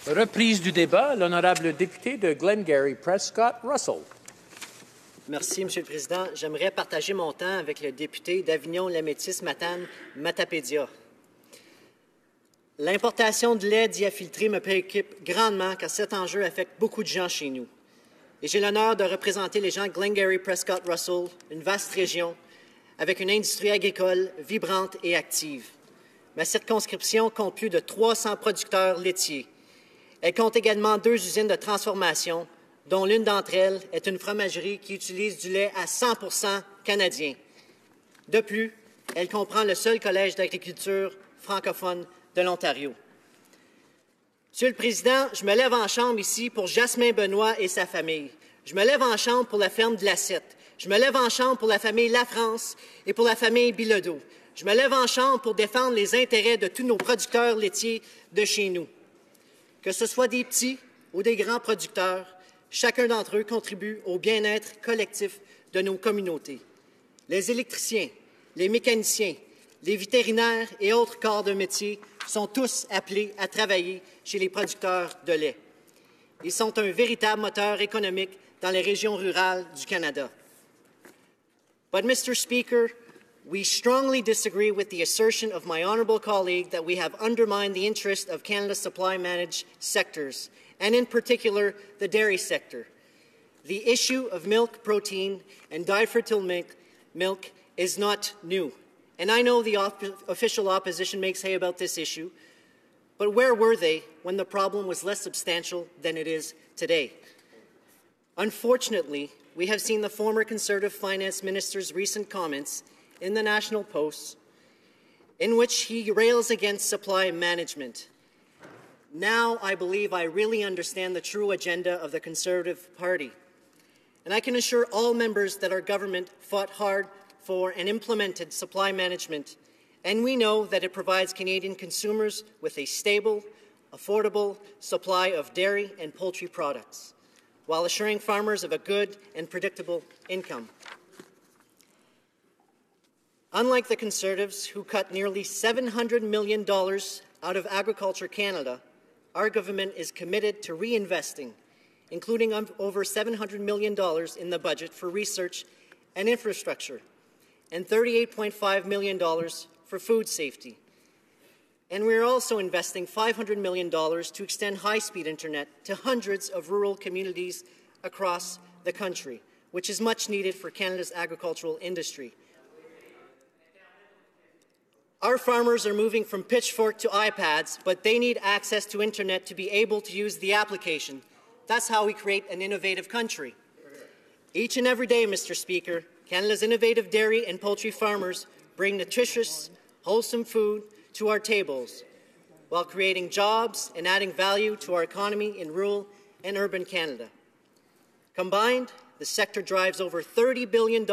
Reprise du débat, l'honorable député de Glengarry Prescott Russell. Merci, Monsieur le Président. J'aimerais partager mon temps avec le député d'Avignon-Lamétis-Matane-Matapédia. L'importation de lait diafiltré me préoccupe grandement car cet enjeu affecte beaucoup de gens chez nous. Et j'ai l'honneur de représenter les gens de Glengarry Prescott Russell, une vaste région avec une industrie agricole vibrante et active. Ma circonscription compte plus de 300 producteurs laitiers. Elle compte également 2 usines de transformation, dont l'une d'entre elles est une fromagerie qui utilise du lait à 100 % canadien. De plus, elle comprend le seul collège d'agriculture francophone de l'Ontario. Monsieur le Président, je me lève en chambre ici pour Jasmin Benoît et sa famille. Je me lève en chambre pour la ferme de la Sette. Je me lève en chambre pour la famille Lafrance et pour la famille Bilodeau. Je me lève en chambre pour défendre les intérêts de tous nos producteurs laitiers de chez nous. Que ce soit des petits ou des grands producteurs, chacun d'entre eux contribue au bien-être collectif de nos communautés. Les électriciens, les mécaniciens, les vétérinaires et autres corps de métier sont tous appelés à travailler chez les producteurs de lait. Ils sont un véritable moteur économique dans les régions rurales du Canada. But, Mr. Speaker, we strongly disagree with the assertion of my honourable colleague that we have undermined the interest of Canada's supply-managed sectors, and in particular, the dairy sector. The issue of milk protein and difertile milk is not new, and I know the official opposition makes hay about this issue, but where were they when the problem was less substantial than it is today? Unfortunately, we have seen the former Conservative Finance Minister's recent comments in the National Post, in which he rails against supply management. Now I believe I really understand the true agenda of the Conservative Party. And I can assure all members that our government fought hard for and implemented supply management, and we know that it provides Canadian consumers with a stable, affordable supply of dairy and poultry products, while assuring farmers of a good and predictable income. Unlike the Conservatives, who cut nearly $700 million out of Agriculture Canada, our government is committed to reinvesting, including over $700 million in the budget for research and infrastructure, and $38.5 million for food safety. And we are also investing $500 million to extend high-speed internet to hundreds of rural communities across the country, which is much needed for Canada's agricultural industry. Our farmers are moving from pitchfork to iPads, but they need access to internet to be able to use the application. That's how we create an innovative country. Each and every day, Mr. Speaker, Canada's innovative dairy and poultry farmers bring nutritious, wholesome food to our tables, while creating jobs and adding value to our economy in rural and urban Canada. Combined, the sector drives over $30 billion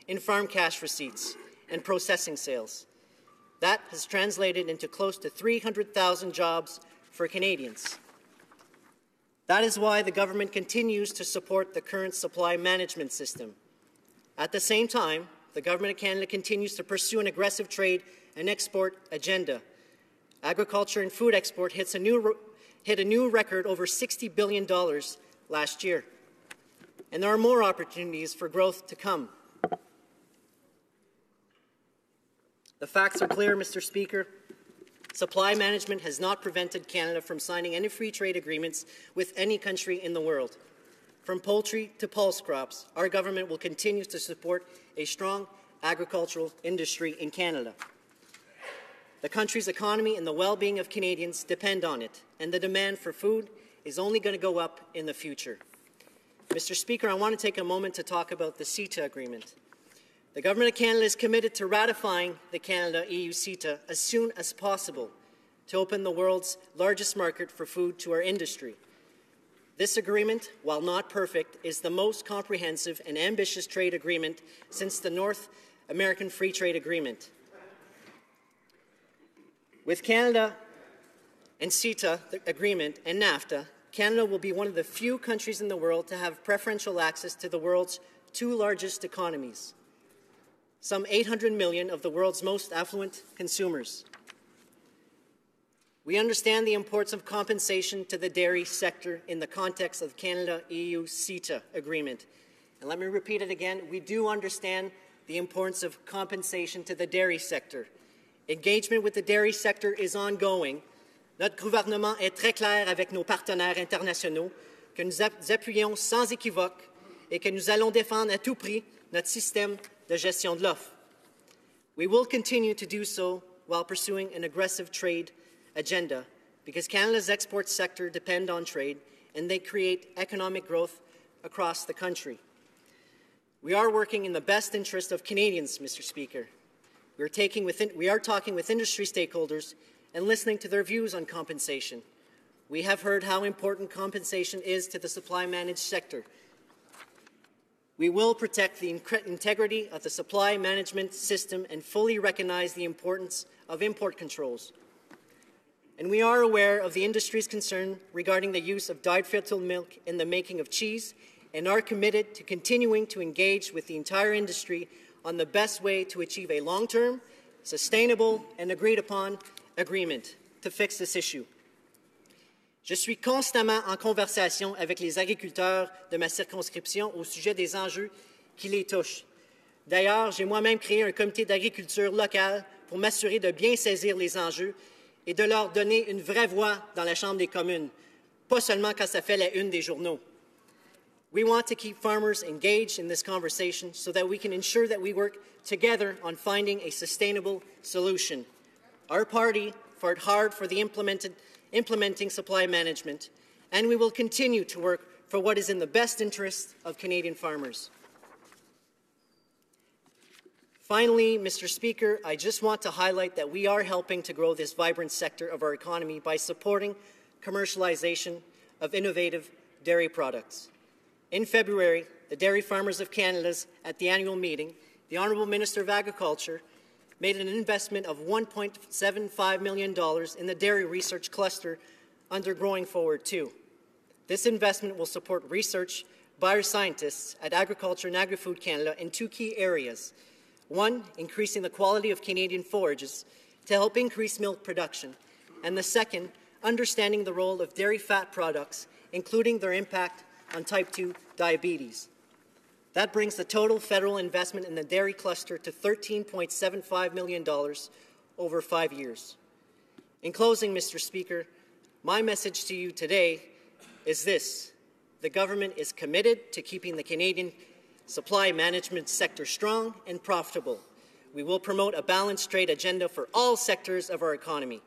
in farm cash receipts and processing sales. That has translated into close to 300,000 jobs for Canadians. That is why the government continues to support the current supply management system. At the same time, the Government of Canada continues to pursue an aggressive trade and export agenda. Agriculture and food export hit a new record over $60 billion last year. And there are more opportunities for growth to come. The facts are clear, Mr. Speaker. Supply management has not prevented Canada from signing any free trade agreements with any country in the world. From poultry to pulse crops, our government will continue to support a strong agricultural industry in Canada. The country's economy and the well-being of Canadians depend on it, and the demand for food is only going to go up in the future. Mr. Speaker, I want to take a moment to talk about the CETA agreement. The Government of Canada is committed to ratifying the Canada-EU CETA as soon as possible to open the world's largest market for food to our industry. This agreement, while not perfect, is the most comprehensive and ambitious trade agreement since the North American Free Trade Agreement. With Canada and CETA the agreement and NAFTA, Canada will be one of the few countries in the world to have preferential access to the world's 2 largest economies, some 800 million of the world's most affluent consumers. We understand the importance of compensation to the dairy sector in the context of the Canada-EU CETA agreement. And let me repeat it again, we do understand the importance of compensation to the dairy sector. Engagement with the dairy sector is ongoing. Notre gouvernement est très clair avec nos partenaires internationaux que nous appuyons sans équivoque et que nous allons défendre à tout prix notre système de gestion de l'offre. We will continue to do so while pursuing an aggressive trade agenda because Canada's export sector depend on trade and they create economic growth across the country. We are working in the best interest of Canadians, Mr. Speaker. We are talking with industry stakeholders and listening to their views on compensation. We have heard how important compensation is to the supply-managed sector. We will protect the integrity of the supply management system and fully recognize the importance of import controls. And we are aware of the industry's concern regarding the use of dyed filtered milk in the making of cheese and are committed to continuing to engage with the entire industry on the best way to achieve a long-term, sustainable, and agreed-upon agreement to fix this issue. Je suis constamment en conversation avec les agriculteurs de ma circonscription au sujet des enjeux qui les touchent. D'ailleurs, j'ai moi-même créé un comité d'agriculture local pour m'assurer de bien saisir les enjeux et de leur donner une vraie voix dans la Chambre des communes, pas seulement quand ça fait la une des journaux. We want to keep farmers engaged in this conversation so that we can ensure that we work together on finding a sustainable solution. Our party fought hard for the implementing supply management, and we will continue to work for what is in the best interest of Canadian farmers. Finally, Mr. Speaker, I just want to highlight that we are helping to grow this vibrant sector of our economy by supporting commercialization of innovative dairy products. In February, the Dairy Farmers of Canada's at the annual meeting, the Honourable Minister of Agriculture made an investment of $1.75 million in the dairy research cluster under Growing Forward 2. This investment will support research by our scientists at Agriculture and Agri-Food Canada in two key areas. One, increasing the quality of Canadian forages to help increase milk production, and the second, understanding the role of dairy fat products, including their impact on type 2 diabetes. That brings the total federal investment in the dairy cluster to $13.75 million over 5 years. In closing, Mr. Speaker, my message to you today is this. The government is committed to keeping the Canadian supply management sector strong and profitable. We will promote a balanced trade agenda for all sectors of our economy.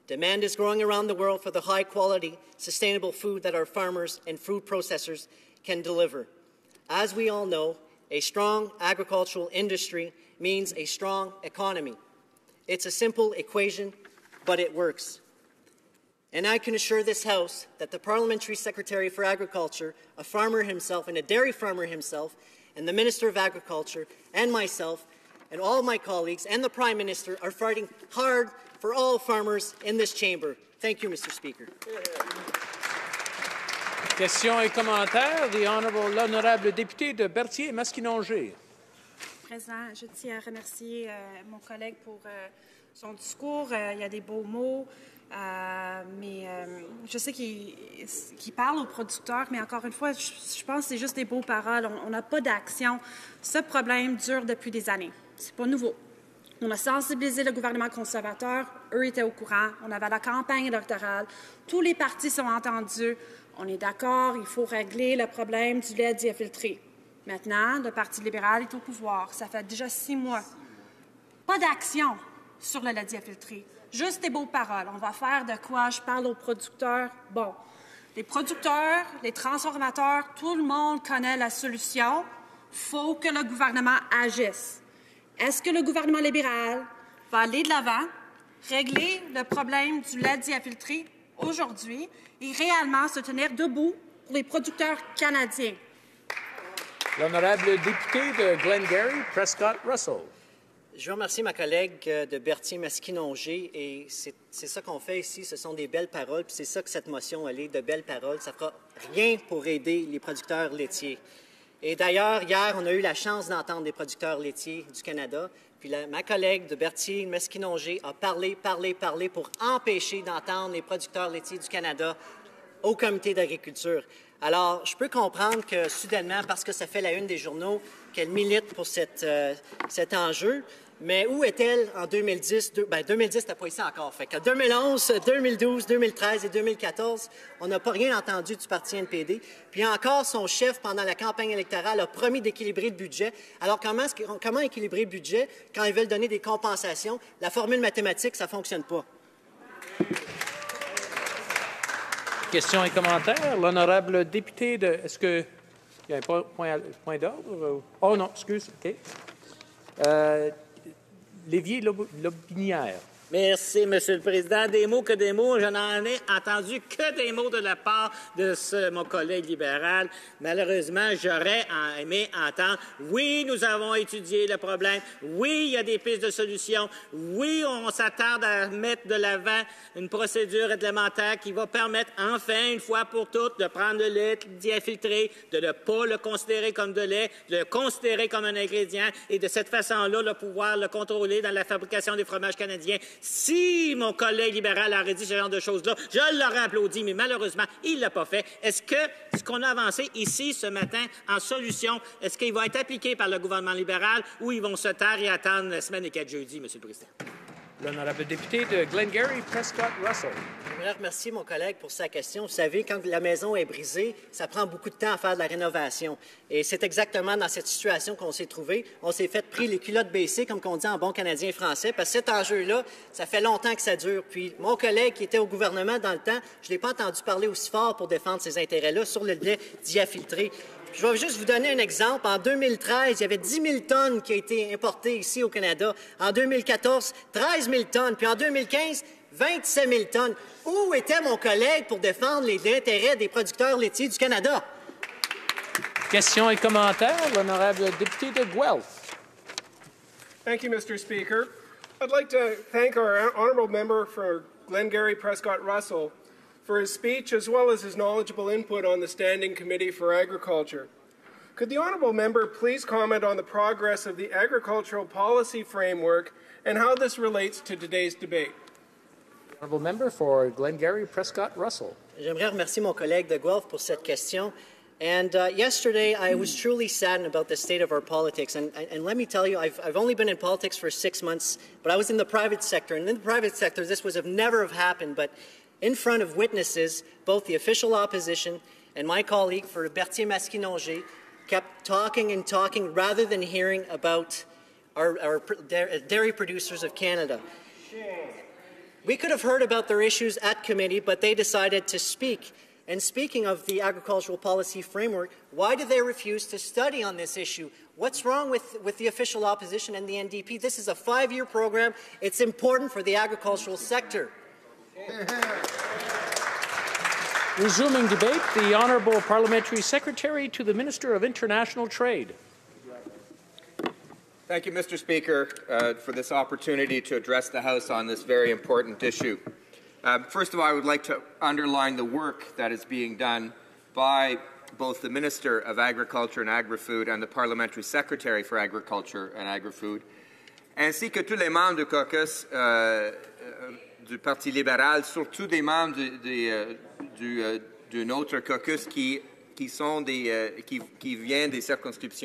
Demand is growing around the world for the high-quality, sustainable food that our farmers and food processors can deliver. As we all know, a strong agricultural industry means a strong economy. It's a simple equation, but it works. And I can assure this House that the Parliamentary Secretary for Agriculture, a farmer himself and a dairy farmer himself, and the Minister of Agriculture and myself and all of my colleagues and the Prime Minister are fighting hard for all farmers in this chamber. Thank you, Mr. Speaker. Questions et commentaires. L'honorable député de Berthier-Masquinongé. Président, je tiens à remercier mon collègue pour son discours. Il y a des beaux mots, mais je sais qu'il parle aux producteurs, mais encore une fois, je pense que c'est juste des beaux paroles. On n'a pas d'action. Ce problème dure depuis des années. C'est pas nouveau. On a sensibilisé le gouvernement conservateur. Eux étaient au courant. On avait la campagne électorale. Tous les partis sont entendus. On est d'accord, il faut régler le problème du lait diafiltré. Maintenant, le Parti libéral est au pouvoir. Ça fait déjà 6 mois. Pas d'action sur le lait diafiltré. Juste des beaux paroles. On va faire de quoi? Je parle aux producteurs. Bon, les producteurs, les transformateurs, tout le monde connaît la solution. Il faut que le gouvernement agisse. Est-ce que le gouvernement libéral va aller de l'avant, régler le problème du lait diafiltré aujourd'hui et réellement se tenir debout pour les producteurs canadiens? L'honorable député de Glengarry, Prescott-Russell. Je veux remercier ma collègue de Berthier-Masquinongé et c'est ça qu'on fait ici, ce sont des belles paroles, puis c'est ça que cette motion elle est, de belles paroles. Ça ne fera rien pour aider les producteurs laitiers. Et d'ailleurs, hier, on a eu la chance d'entendre des producteurs laitiers du Canada, Puis ma collègue de Berthier-Masquinongé a parlé pour empêcher d'entendre les producteurs laitiers du Canada au comité d'agriculture. Alors, je peux comprendre que soudainement, parce que ça fait la une des journaux, qu'elle milite pour cet enjeu. Mais où est-elle en 2010? 2010, c'était pas ici encore. Fait que 2011, 2012, 2013 et 2014, on n'a pas rien entendu du parti NPD. Puis encore, son chef, pendant la campagne électorale, a promis d'équilibrer le budget. Alors, comment équilibrer le budget quand ils veulent donner des compensations? La formule mathématique, ça ne fonctionne pas. Questions et commentaires. L'honorable député de... Est-ce qu'il y a un point d'ordre? Oh non, excuse. OK. Lévier-Lobinière. Merci, M. le Président. Des mots que des mots. Je n'en ai entendu que des mots de la part de mon collègue libéral. Malheureusement, j'aurais aimé entendre « Oui, nous avons étudié le problème. Oui, il y a des pistes de solution. Oui, on s'attarde à mettre de l'avant une procédure réglementaire qui va permettre enfin, une fois pour toutes, de prendre le lait, d'y infiltrer, de ne pas le considérer comme de lait, de le considérer comme un ingrédient et de cette façon-là, le pouvoir le contrôler dans la fabrication des fromages canadiens. » Si mon collègue libéral aurait dit ce genre de choses-là, je l'aurais applaudi, mais malheureusement, il ne l'a pas fait. Est-ce que ce qu'on a avancé ici ce matin en solution, est-ce qu'il va être appliqué par le gouvernement libéral ou ils vont se taire et attendre la semaine des 4 jeudis, M. le Président? L'honorable député de Glengarry, Prescott Russell. Je voudrais remercier mon collègue pour sa question. Vous savez, quand la maison est brisée, ça prend beaucoup de temps à faire de la rénovation. Et c'est exactement dans cette situation qu'on s'est trouvé. On s'est fait pris les culottes baissées, comme on dit en bon canadien français, parce que cet enjeu-là, ça fait longtemps que ça dure. Puis mon collègue qui était au gouvernement dans le temps, je ne l'ai pas entendu parler aussi fort pour défendre ces intérêts-là sur le lait diafiltré. Je vais juste vous donner un exemple. En 2013, il y avait 10 000 tonnes qui ont été importées ici au Canada. En 2014, 13 000 tonnes. Puis en 2015, 27 000 tonnes. Où était mon collègue pour défendre les intérêts des producteurs laitiers du Canada? Questions et commentaires. L'honorable député de Guelph. Thank you, Mr. Speaker. I'd like to thank our honourable member for Glengarry Prescott Russell for his speech as well as his knowledgeable input on the Standing Committee for Agriculture. Could the honourable member please comment on the progress of the agricultural policy framework and how this relates to today's debate? Honourable member for Glengarry, Prescott Russell. J'aimerais remercier mon collègue de Guelph pour cette question. And yesterday, I was truly saddened about the state of our politics. And let me tell you, I've only been in politics for 6 months, but I was in the private sector. And in the private sector, this would have never happened. But in front of witnesses, both the official opposition and my colleague for Berthier-Masquinongé kept talking and talking rather than hearing about our dairy producers of Canada. We could have heard about their issues at committee, but they decided to speak. And speaking of the agricultural policy framework, why did they refuse to study on this issue? What's wrong with the official opposition and the NDP? This is a 5-year program. It's important for the agricultural sector. Resuming debate, the Honourable Parliamentary Secretary to the Minister of International Trade. Thank you, Mr. Speaker, for this opportunity to address the House on this very important issue. First of all, I would like to underline the work that is being done by both the Minister of Agriculture and Agri-Food and the Parliamentary Secretary for Agriculture and Agri-Food, ainsi que tous les membres du caucus du Parti libéral, surtout des membres d'un autre caucus qui viennent des circonscriptions